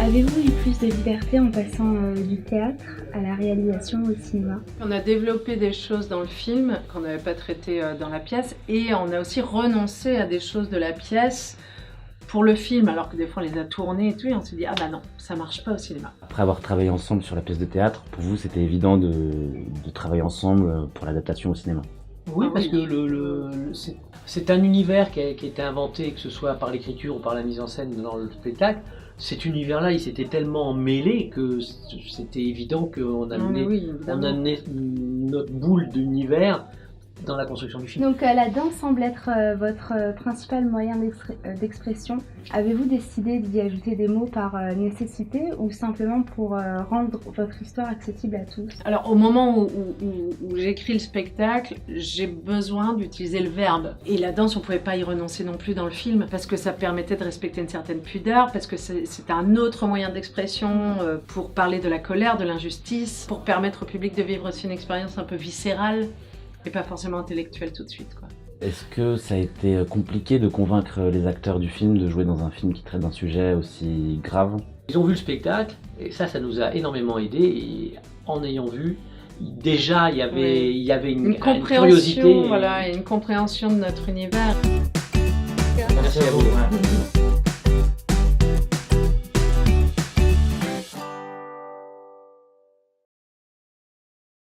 Avez-vous eu plus de liberté en passant du théâtre à la réalisation au cinéma? On a développé des choses dans le film qu'on n'avait pas traitées dans la pièce et on a aussi renoncé à des choses de la pièce pour le film, alors que des fois on les a tournées et tout, et on s'est dit ah bah non, ça marche pas au cinéma. Après avoir travaillé ensemble sur la pièce de théâtre, pour vous c'était évident de travailler ensemble pour l'adaptation au cinéma? Oui, Ah parce oui. que c'est un univers qui a été inventé, que ce soit par l'écriture ou par la mise en scène dans le spectacle. Cet univers-là, il s'était tellement mêlé que c'était évident qu'on Non, mais amenait, oui, on évidemment. amenait notre boule d'univers dans la construction du film. Donc la danse semble être votre principal moyen d'expression. Avez-vous décidé d'y ajouter des mots par nécessité ou simplement pour rendre votre histoire accessible à tous? Alors au moment où j'écris le spectacle, j'ai besoin d'utiliser le verbe. Et la danse, on pouvait pas y renoncer non plus dans le film, parce que ça permettait de respecter une certaine pudeur, parce que c'est un autre moyen d'expression pour parler de la colère, de l'injustice, pour permettre au public de vivre aussi une expérience un peu viscérale, et pas forcément intellectuelle tout de suite, quoi. Est-ce que ça a été compliqué de convaincre les acteurs du film de jouer dans un film qui traite d'un sujet aussi grave? Ils ont vu le spectacle, et ça nous a énormément aidé. Et en ayant vu, déjà il y avait une compréhension, curiosité. voilà, et une compréhension de notre univers. Merci à vous.